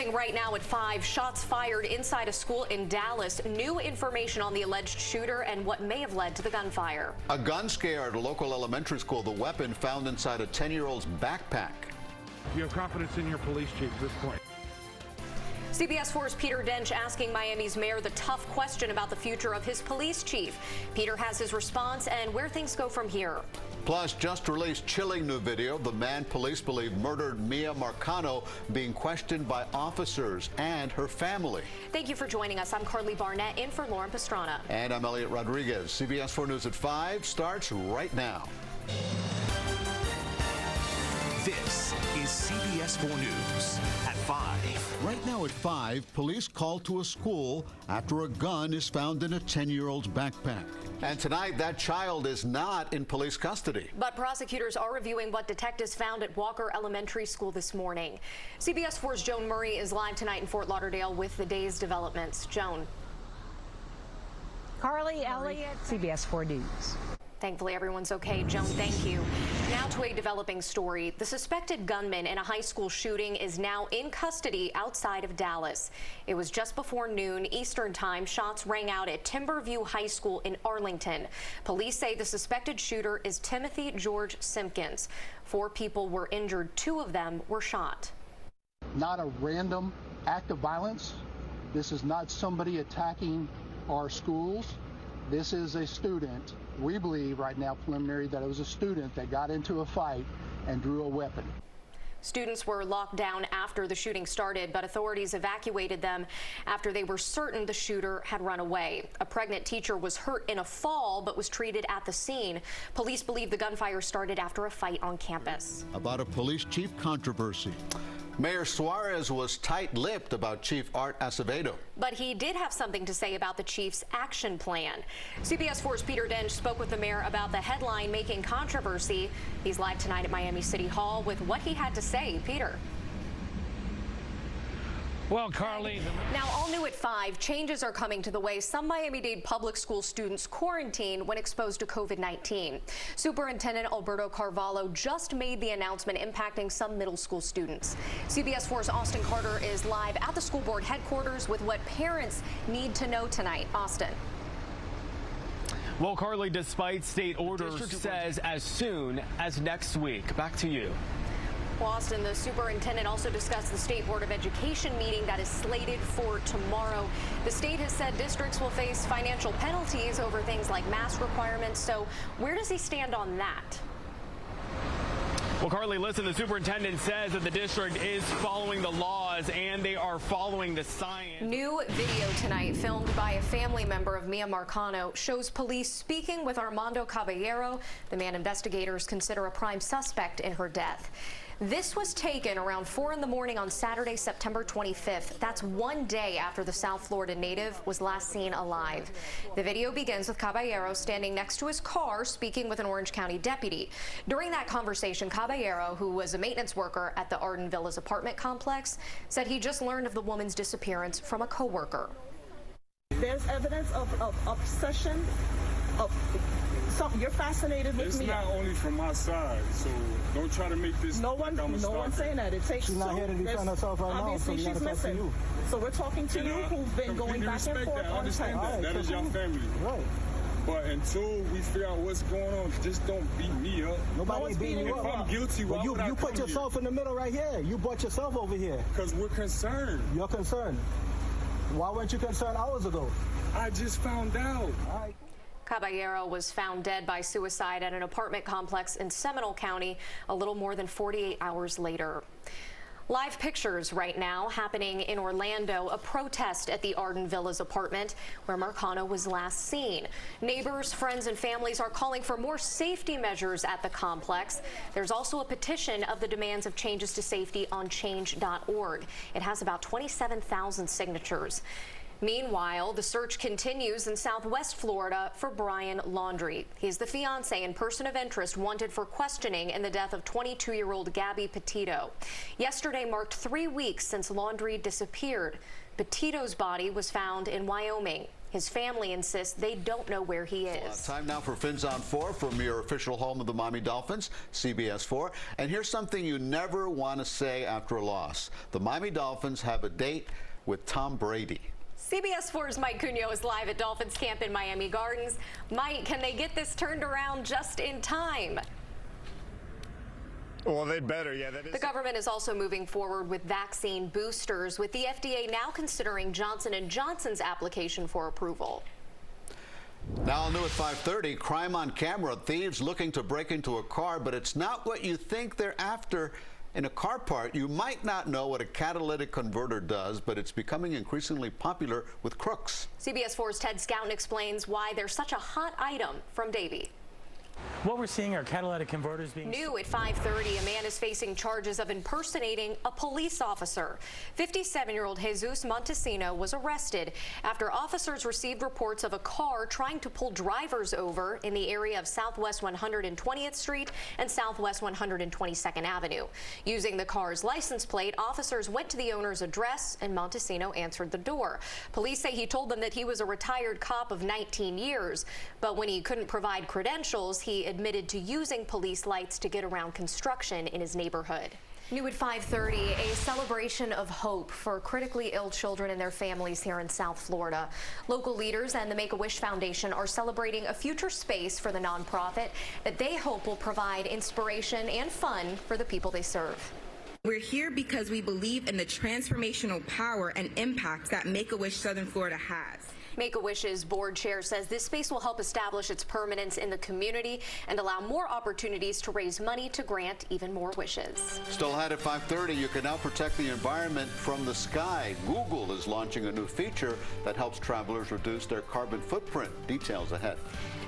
Developing right now at 5, shots fired inside a school in Dallas. New information on the alleged shooter and what may have led to the gunfire. A gun scare at a local elementary school. The weapon found inside a 10-year-old's backpack. You have confidence in your police chief at this point? CBS 4's Peter Dench asking Miami's mayor the tough question about the future of his police chief. Peter has his response and where things go from here. Plus, just released chilling new video. The man police believe murdered Mia Marcano being questioned by officers and her family. Thank you for joining us. I'm Carly Barnett in for Lauren Pastrana. And I'm Elliot Rodriguez. CBS 4 News at 5 starts right now. This is CBS 4 News at 5. Right now at 5, police call to a school after a gun is found in a 10-year-old's backpack. And tonight, that child is not in police custody. But prosecutors are reviewing what detectives found at Walker Elementary School this morning. CBS 4's Joan Murray is live tonight in Fort Lauderdale with the day's developments. Joan. Carly, Elliott, CBS 4 News. Thankfully, everyone's okay. Joan, thank you. Now to a developing story. The suspected gunman in a high school shooting is now in custody outside of Dallas. It was just before noon Eastern time. Shots rang out at Timberview High School in Arlington. Police say the suspected shooter is Timothy George Simpkins. 4 people were injured. 2 of them were shot. Not a random act of violence. This is not somebody attacking our schools. This is a student. We believe right now, preliminary, that it was a student that got into a fight and drew a weapon. Students were locked down after the shooting started, but authorities evacuated them after they were certain the shooter had run away. A pregnant teacher was hurt in a fall but was treated at the scene. Police believe the gunfire started after a fight on campus. About a police chief controversy. Mayor Suarez was tight-lipped about Chief Art Acevedo. But he did have something to say about the chief's action plan. CBS 4's Peter Dench spoke with the mayor about the headline making controversy. He's live tonight at Miami City Hall with what he had to say. Peter. Well, Carly. Now, all new at 5, changes are coming to the way some Miami-Dade public school students quarantine when exposed to COVID-19. Superintendent Alberto Carvalho just made the announcement impacting some middle school students. CBS 4's Austin Carter is live at the school board headquarters with what parents need to know tonight. Austin. Well, Carly, despite state orders, says as soon as next week. Back to you. Well, Austin, the superintendent also discussed the State Board of Education meeting that is slated for tomorrow. The state has said districts will face financial penalties over things like mask requirements. So where does he stand on that? Well, Carly, listen, the superintendent says that the district is following the laws and they are following the science. New video tonight filmed by a family member of Mia Marcano shows police speaking with Armando Caballero, the man investigators consider a prime suspect in her death. This was taken around 4 in the morning on Saturday, September 25th. That's 1 day after the South Florida native was last seen alive. The video begins with Caballero standing next to his car speaking with an Orange County deputy. During that conversation, Caballero, who was a maintenance worker at the Arden Villas apartment complex, said he just learned of the woman's disappearance from a coworker. There's evidence of obsession, you're fascinated with me. It's not only from my side, so don't try to make this. No one's saying that. It takes. She's not here to defend herself right now, so obviously she's missing. So we're talking to you, who's been going back and forth on time. That is your family. Right. But until we figure out what's going on, just don't beat me up. Nobody's beating you up. If I'm guilty, why would I you put yourself in the middle right here. You brought yourself over here. Because we're concerned. You're concerned. Why weren't you concerned hours ago? I just found out. All right. Caballero was found dead by suicide at an apartment complex in Seminole County a little more than 48 hours later. Live pictures right now happening in Orlando, a protest at the Arden Villas apartment where Marcano was last seen. Neighbors, friends, and families are calling for more safety measures at the complex. There's also a petition of the demands of changes to safety on change.org. It has about 27,000 signatures. Meanwhile, the search continues in Southwest Florida for Brian Laundrie. He's the fiancé and person of interest wanted for questioning in the death of 22-year-old Gabby Petito. Yesterday marked 3 weeks since Laundrie disappeared. Petito's body was found in Wyoming. His family insists they don't know where he is. Time now for Fins on 4 from your official home of the Miami Dolphins, CBS 4. And here's something you never want to say after a loss. The Miami Dolphins have a date with Tom Brady. CBS 4's Mike Cunio is live at Dolphins camp in Miami Gardens. Mike, can they get this turned around just in time? Well, they'd better, yeah. That is. The government is also moving forward with vaccine boosters, with the FDA now considering Johnson & Johnson's application for approval. Now new at 5:30, crime on camera. Thieves looking to break into a car, but it's not what you think they're after. In a car part, you might not know what a catalytic converter does, but it's becoming increasingly popular with crooks. CBS 4's Ted Scouten explains why they're such a hot item from Davie. What we're seeing are catalytic converters being... New at 5:30, a man is facing charges of impersonating a police officer. 57-year-old Jesus Montesino was arrested after officers received reports of a car trying to pull drivers over in the area of Southwest 120th Street and Southwest 122nd Avenue. Using the car's license plate, officers went to the owner's address and Montesino answered the door. Police say he told them that he was a retired cop of 19 years, but when he couldn't provide credentials, he admitted to using police lights to get around construction in his neighborhood. New at 5:30, a celebration of hope for critically ill children and their families here in South Florida. Local leaders and the Make-A-Wish Foundation are celebrating a future space for the nonprofit that they hope will provide inspiration and fun for the people they serve. We're here because we believe in the transformational power and impact that Make-A-Wish Southern Florida has. Make-A-Wish's board chair says this space will help establish its permanence in the community and allow more opportunities to raise money to grant even more wishes. Still ahead at 5:30, you can now protect the environment from the sky. Google is launching a new feature that helps travelers reduce their carbon footprint. Details ahead.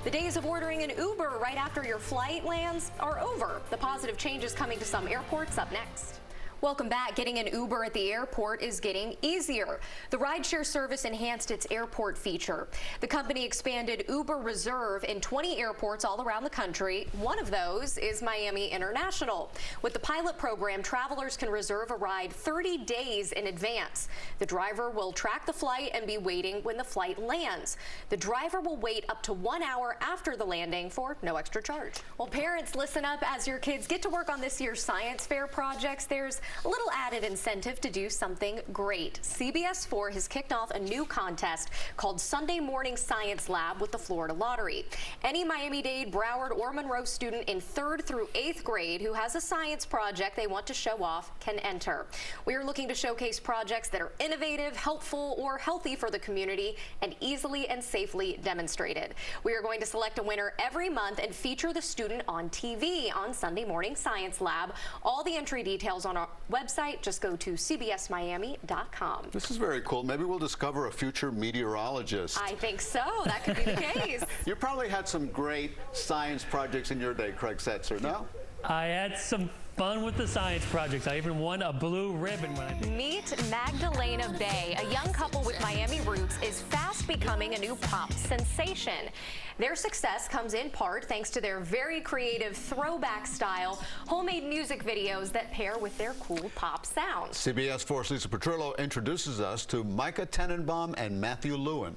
The days of ordering an Uber right after your flight lands are over. The positive changes coming to some airports up next. Welcome back. Getting an Uber at the airport is getting easier. The rideshare service enhanced its airport feature. The company expanded Uber Reserve in 20 airports all around the country. One of those is Miami International. With the pilot program, travelers can reserve a ride 30 days in advance. The driver will track the flight and be waiting when the flight lands. The driver will wait up to 1 hour after the landing for no extra charge. Well, parents, listen up as your kids get to work on this year's science fair projects. There's a little added incentive to do something great. CBS 4 has kicked off a new contest called Sunday Morning Science Lab with the Florida Lottery. Any Miami-Dade, Broward, or Monroe student in 3rd through 8th grade who has a science project they want to show off can enter. We are looking to showcase projects that are innovative, helpful, or healthy for the community and easily and safely demonstrated. We are going to select a winner every month and feature the student on TV on Sunday Morning Science Lab. All the entry details on our website. Just go to cbsmiami.com. This is very cool. Maybe we'll discover a future meteorologist. I think so. That could be the case. You probably had some great science projects in your day, Craig Setzer, no? I had some fun with the science projects. I even won a blue ribbon when I did. Meet Magdalena Bay. A young couple with Miami roots is fast becoming a new pop sensation. Their success comes in part thanks to their very creative throwback style, homemade music videos that pair with their cool pop sounds. CBS 4's Lisa Petrillo introduces us to Micah Tenenbaum and Matthew Lewin.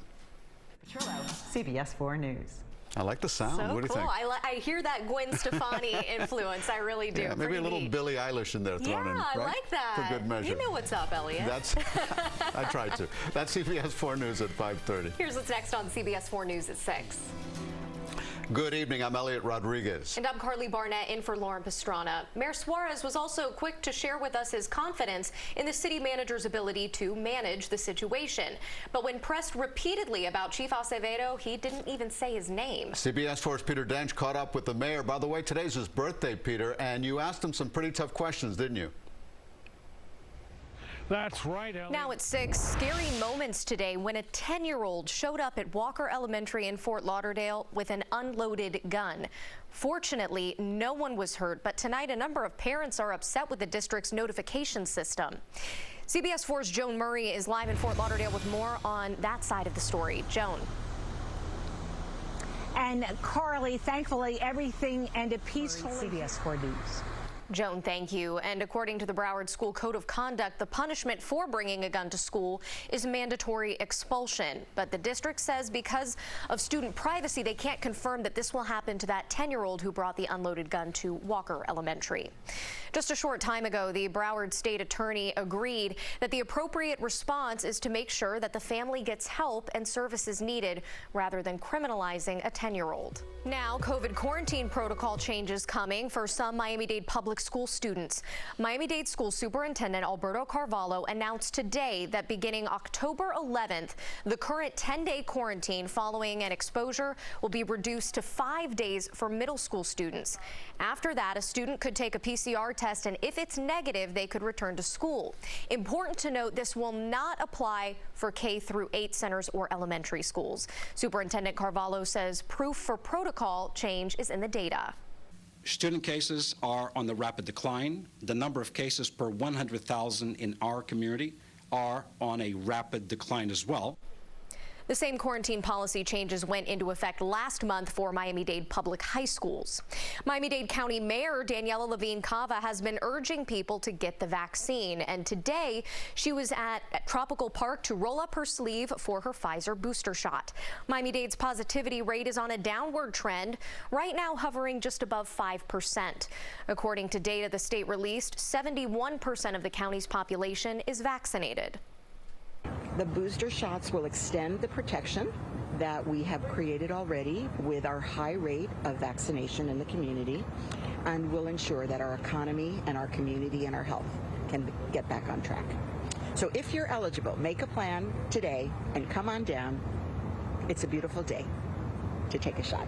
Petrillo, CBS 4 News. I like the sound. So what do you cool. think? I hear that Gwen Stefani influence. I really do. Yeah, maybe Pretty a little neat. Billie Eilish in there thrown in. Yeah, I right? like that. For good measure. You know what's up, Elliot. That's I tried to. That's CBS 4 News at 5:30. Here's what's next on CBS 4 News at 6. Good evening. I'm Elliot Rodriguez. And I'm Carly Barnett in for Lauren Pastrana. Mayor Suarez was also quick to share with us his confidence in the city manager's ability to manage the situation. But when pressed repeatedly about Chief Acevedo, he didn't even say his name. CBS 4's Peter Dench caught up with the mayor. By the way, today's his birthday, Peter, and you asked him some pretty tough questions, didn't you? That's right, Ellie. Now at 6, scary moments today when a 10-year-old showed up at Walker Elementary in Fort Lauderdale with an unloaded gun. Fortunately, no one was hurt, but tonight a number of parents are upset with the district's notification system. CBS 4's Joan Murray is live in Fort Lauderdale with more on that side of the story. Joan. And Carly, thankfully, everything ended peacefully. CBS 4 News. Joan, thank you. And according to the Broward School Code of Conduct, the punishment for bringing a gun to school is mandatory expulsion. But the district says because of student privacy, they can't confirm that this will happen to that 10-year-old who brought the unloaded gun to Walker Elementary. Just a short time ago, the Broward State Attorney agreed that the appropriate response is to make sure that the family gets help and services needed rather than criminalizing a 10-year-old. Now, COVID quarantine protocol changes coming for some Miami-Dade public school students. Miami-Dade School Superintendent Alberto Carvalho announced today that beginning October 11th, the current 10-day quarantine following an exposure will be reduced to 5 days for middle school students. After that, a student could take a PCR test, and if it's negative, they could return to school. Important to note, this will not apply for K-8 centers or elementary schools. Superintendent Carvalho says proof for protocol change is in the data. Student cases are on the rapid decline. The number of cases per 100,000 in our community are on a rapid decline as well. The same quarantine policy changes went into effect last month for Miami-Dade public high schools. Miami-Dade County Mayor Daniela Levine Cava has been urging people to get the vaccine, and today she was at Tropical Park to roll up her sleeve for her Pfizer booster shot. Miami-Dade's positivity rate is on a downward trend, right now hovering just above 5%. According to data the state released, 71% of the county's population is vaccinated. The booster shots will extend the protection that we have created already with our high rate of vaccination in the community, and will ensure that our economy and our community and our health can get back on track. So if you're eligible, make a plan today and come on down. It's a beautiful day to take a shot.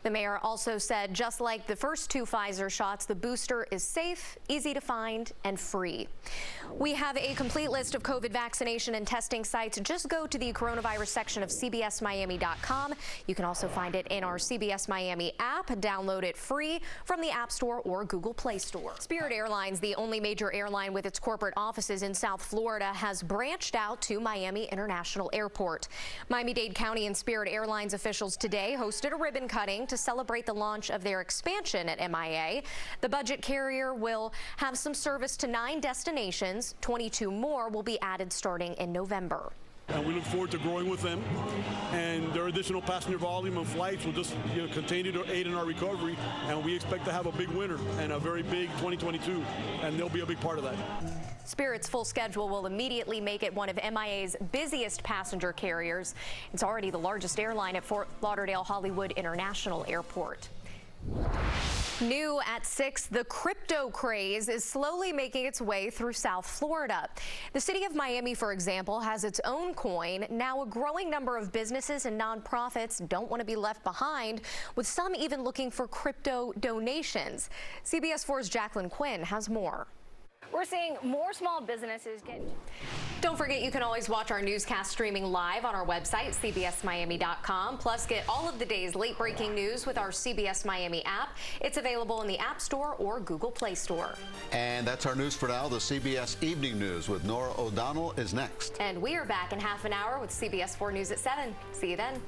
The mayor also said, just like the first 2 Pfizer shots, the booster is safe, easy to find, and free. We have a complete list of COVID vaccination and testing sites. Just go to the coronavirus section of cbsmiami.com. You can also find it in our CBS Miami app. Download it free from the App Store or Google Play Store. Spirit Airlines, the only major airline with its corporate offices in South Florida, has branched out to Miami International Airport. Miami-Dade County and Spirit Airlines officials today hosted a ribbon cutting to celebrate the launch of their expansion at MIA. The budget carrier will have some service to 9 destinations. 22 more will be added starting in November. And we look forward to growing with them, and their additional passenger volume and flights will just continue to aid in our recovery, and we expect to have a big winter and a very big 2022, and they'll be a big part of that. Spirit's full schedule will immediately make it one of MIA's busiest passenger carriers. It's already the largest airline at Fort Lauderdale Hollywood International Airport. New at 6, the crypto craze is slowly making its way through South Florida. The city of Miami, for example, has its own coin. Now a growing number of businesses and nonprofits don't want to be left behind, with some even looking for crypto donations. CBS 4's Jacqueline Quinn has more. We're seeing more small businesses get... Don't forget, you can always watch our newscast streaming live on our website, cbsmiami.com. Plus, get all of the day's late-breaking news with our CBS Miami app. It's available in the App Store or Google Play Store. And that's our news for now. The CBS Evening News with Nora O'Donnell is next. And we are back in half an hour with CBS 4 News at 7. See you then.